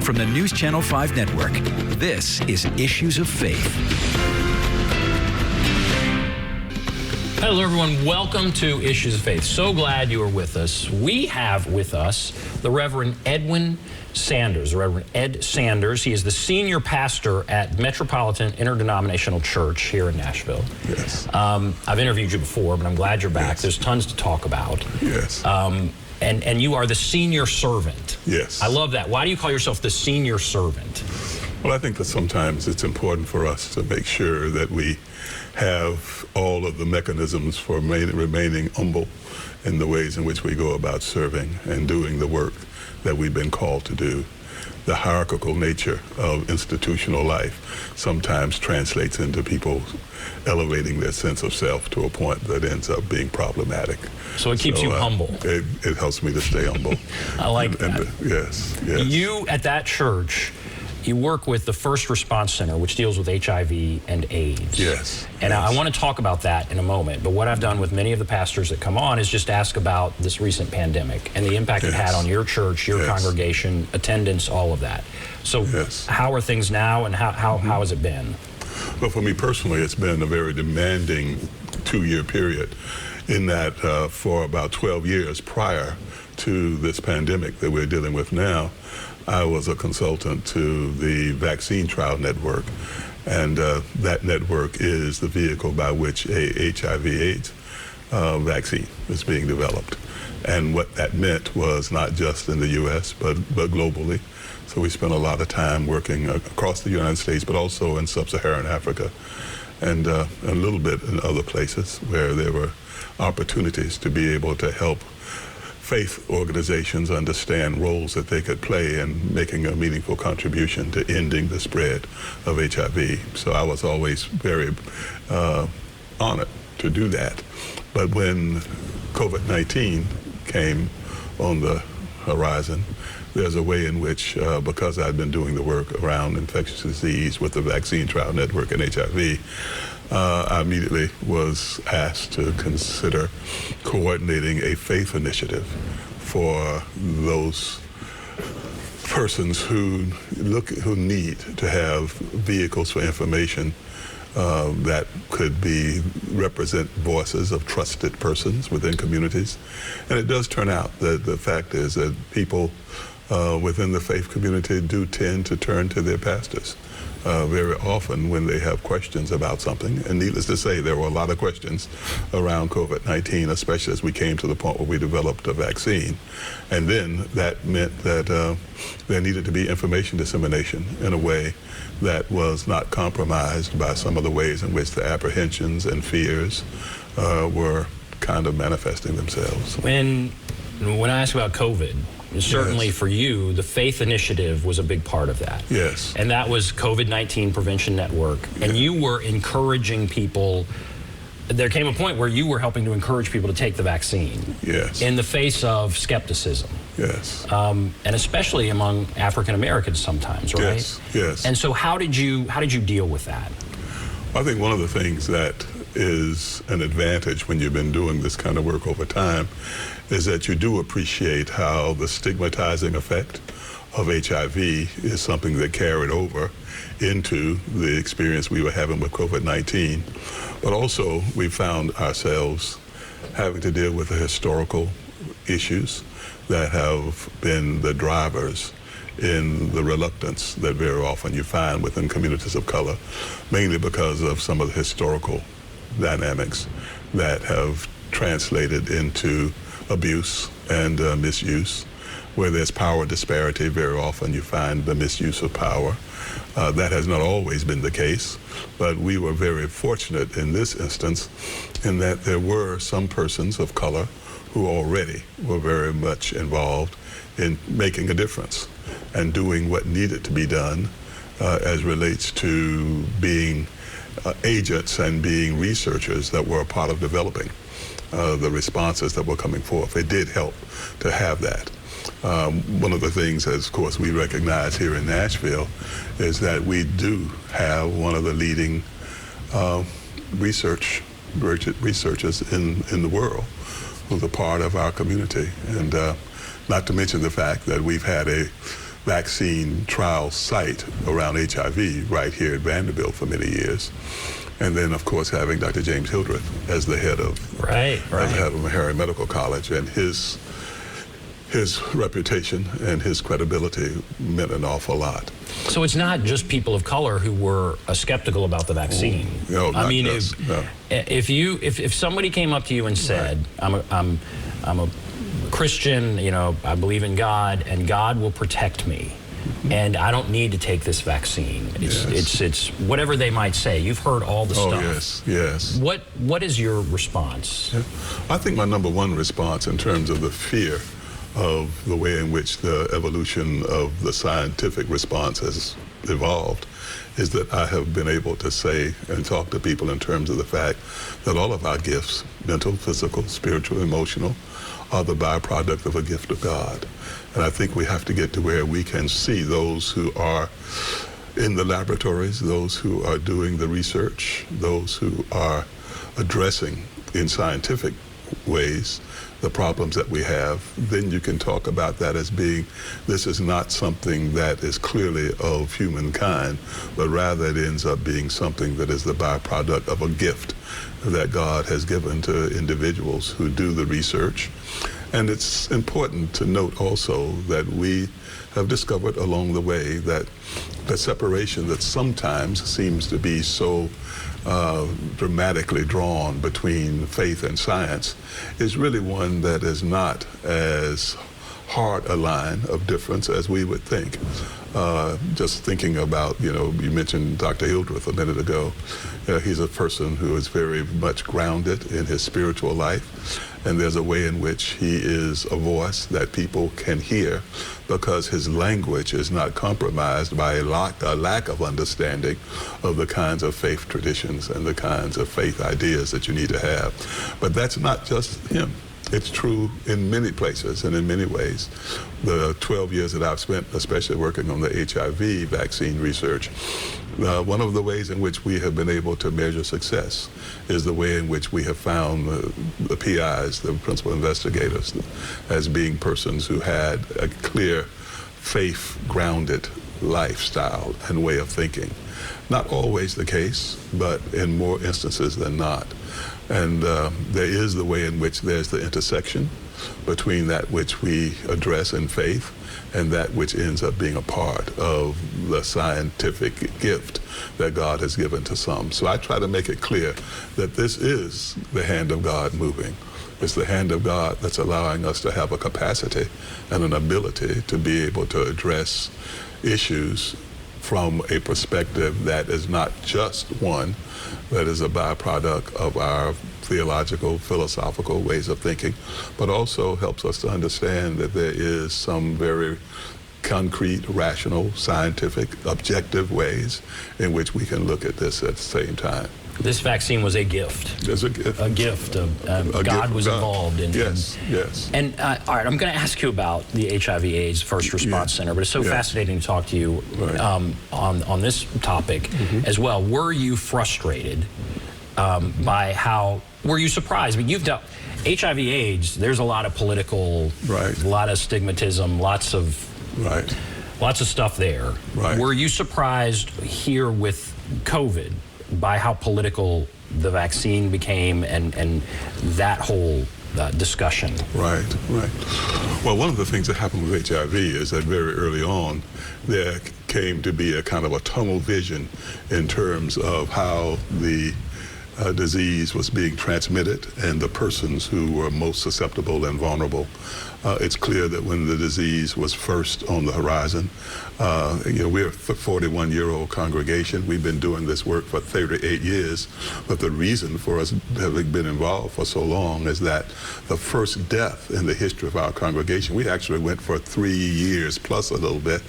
From the News Channel 5 Network, this is Issues of Faith. Hello, everyone. Welcome to Issues of Faith. So glad you are with us. We have with us the Reverend Edwin Sanders, the Reverend Ed Sanders. He is the senior pastor at Metropolitan Interdenominational Church here in Nashville. Yes. I've interviewed you before, but I'm glad you're back. Yes. There's tons to talk about. Yes. And you are the senior servant. Yes. I love that. Why do you call yourself the senior servant? Well, I think that sometimes it's important for us to make sure that we have all of the mechanisms for remaining humble in the ways in which we go about serving and doing the work that we've been called to do. The hierarchical nature of institutional life sometimes translates into people elevating their sense of self to a point that ends up being problematic. So it keeps you humble. It helps me to stay humble. I like that. Yes. You, at that church, you work with the First Response Center, which deals with HIV and AIDS. Yes. And I want to talk about that in a moment. But what I've done with many of the pastors that come on is just ask about this recent pandemic and the impact it had on your church, your congregation, attendance, all of that. So how are things now, and how has it been? Well, for me personally, it's been a very demanding 2-year period in that for about 12 years prior to this pandemic that we're dealing with now, I was a consultant to the Vaccine Trial Network, and that network is the vehicle by which a HIV Aids vaccine is being developed. And what that meant was not just in the U.S., but globally. So we spent a lot of time working across the United States, but also in sub-Saharan Africa, and a little bit in other places where there were opportunities to be able to help faith organizations understand roles that they could play in making a meaningful contribution to ending the spread of HIV. So I was always very honored to do that. But when COVID-19 came on the horizon, there's a way in which, because I'd been doing the work around infectious disease with the Vaccine Trial Network and HIV, I immediately was asked to consider coordinating a faith initiative for those persons who need to have vehicles for information that could represent voices of trusted persons within communities. And it does turn out that the fact is that people within the faith community do tend to turn to their pastors very often when they have questions about something. And needless to say, there were a lot of questions around COVID-19, especially as we came to the point where we developed a vaccine. And then that meant that there needed to be information dissemination in a way that was not compromised by some of the ways in which the apprehensions and fears were kind of manifesting themselves. When I ask about COVID, certainly for you, the faith initiative was a big part of that. Yes. And that was COVID-19 Prevention Network. And you were encouraging people. There came a point where you were helping to encourage people to take the vaccine. Yes. In the face of skepticism. Yes. And especially among African Americans sometimes, right? Yes. Yes. And so how did you deal with that? I think one of the things that is an advantage when you've been doing this kind of work over time is that you do appreciate how the stigmatizing effect of HIV is something that carried over into the experience we were having with COVID-19. But also we found ourselves having to deal with the historical issues that have been the drivers in the reluctance that very often you find within communities of color, mainly because of some of the historical dynamics that have translated into abuse and misuse. Where there's power disparity, very often you find the misuse of power. That has not always been the case, but we were very fortunate in this instance in that there were some persons of color who already were very much involved in making a difference and doing what needed to be done as relates to being agents and being researchers that were a part of developing the responses that were coming forth. It did help to have that. One of the things, as of course we recognize here in Nashville, is that we do have one of the leading researchers in the world who's a part of our community. And not to mention the fact that we've had a vaccine trial site around HIV right here at Vanderbilt for many years. And then, of course, having Dr. James Hildreth as the head of as the head of Meharry Medical College, and his reputation and his credibility meant an awful lot. So it's not just people of color who were skeptical about the vaccine. No, I mean, no. if somebody came up to you and said, right. I'm a Christian, I believe in God, and God will protect me, and I don't need to take this vaccine. It's whatever they might say. You've heard all the stuff. Yes. What is your response? Yeah. I think my number one response in terms of the fear of the way in which the evolution of the scientific response has evolved is that I have been able to say and talk to people in terms of the fact that all of our gifts, mental, physical, spiritual, emotional, are the byproduct of a gift of God. And I think we have to get to where we can see those who are in the laboratories, those who are doing the research, those who are addressing in scientific ways the problems that we have. Then you can talk about that as being, this is not something that is clearly of humankind, but rather it ends up being something that is the byproduct of a gift that God has given to individuals who do the research. And it's important to note also that we have discovered along the way that the separation that sometimes seems to be so dramatically drawn between faith and science is really one that is not as hard a line of difference as we would think. Just thinking about, you mentioned Dr. Hildreth a minute ago. He's a person who is very much grounded in his spiritual life, and there's a way in which he is a voice that people can hear because his language is not compromised by a lack of understanding of the kinds of faith traditions and the kinds of faith ideas that you need to have. But that's not just him. It's true in many places and in many ways. The 12 years that I've spent, especially working on the HIV vaccine research, one of the ways in which we have been able to measure success is the way in which we have found the PIs, the principal investigators, as being persons who had a clear faith-grounded lifestyle and way of thinking. Not always the case, but in more instances than not. And there is the way in which there's the intersection between that which we address in faith and that which ends up being a part of the scientific gift that God has given to some. So I try to make it clear that this is the hand of God moving. It's the hand of God that's allowing us to have a capacity and an ability to be able to address issues from a perspective that is not just one that is a byproduct of our theological, philosophical ways of thinking, but also helps us to understand that there is some very concrete, rational, scientific, objective ways in which we can look at this at the same time. This vaccine was a gift. It's a gift. A gift. God was involved in. Yes. And all right, I'm going to ask you about the HIV AIDS First Response Center, but it's so fascinating to talk to you on this topic as well. Were you frustrated by how? Were you surprised? I mean, you've dealt HIV AIDS. There's a lot of political, a lot of stigmatism, lots of stuff there. Were you surprised here with COVID by how political the vaccine became and that whole discussion? Right. Well, one of the things that happened with HIV is that very early on, there came to be a kind of a tunnel vision in terms of how the disease was being transmitted and the persons who were most susceptible and vulnerable. It's clear that when the disease was first on the horizon, we're a 41-year-old congregation. We've been doing this work for 38 years, but the reason for us having been involved for so long is that the first death in the history of our congregation, we actually went for 3 years plus a little bit,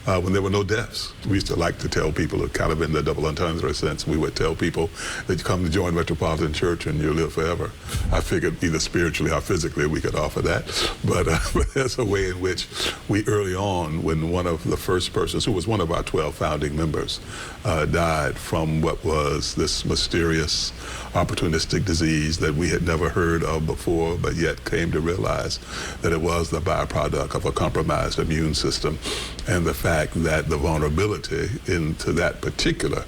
when there were no deaths. We used to like to tell people, kind of in the double entendre sense, we would tell people that you come to join Metropolitan Church and you'll live forever. I figured either spiritually or physically we could offer that. But there's a way in which we early on, when one of the first persons, who was one of our 12 founding members, died from what was this mysterious, opportunistic disease that we had never heard of before, but yet came to realize that it was the byproduct of a compromised immune system. and the fact that the vulnerability into that particular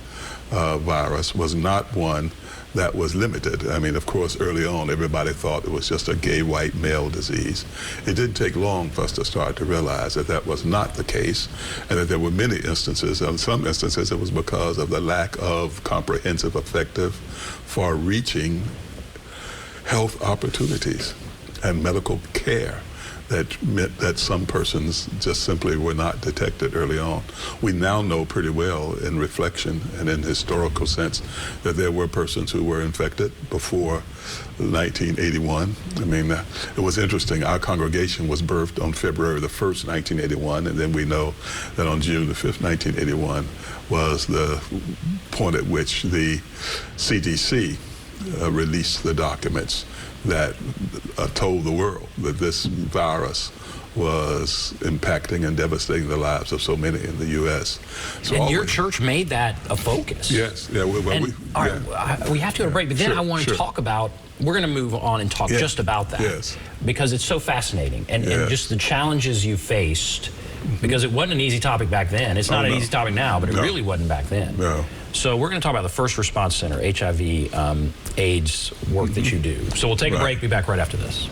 virus was not one that was limited. I mean, of course, early on, everybody thought it was just a gay white male disease. It didn't take long for us to start to realize that that was not the case, and that there were many instances, and in some instances it was because of the lack of comprehensive, effective, far-reaching health opportunities and medical care that meant that some persons just simply were not detected early on. We now know pretty well in reflection and in historical sense that there were persons who were infected before 1981. I mean, it was interesting. Our congregation was birthed on February the 1st, 1981, and then we know that on June the 5th, 1981 was the point at which the CDC released the documents that told the world that this virus was impacting and devastating the lives of so many in the U.S. So and your church made that a focus. Yes. Yeah. We have to go to break, but then I want to talk about, we're going to move on and talk just about that. Yes. Because it's so fascinating, and just the challenges you faced, because it wasn't an easy topic back then. It's not an easy topic now, but it really wasn't back then. No. So we're going to talk about the First Response Center, HIV AIDS work that you do. So we'll take a break, be back right after this.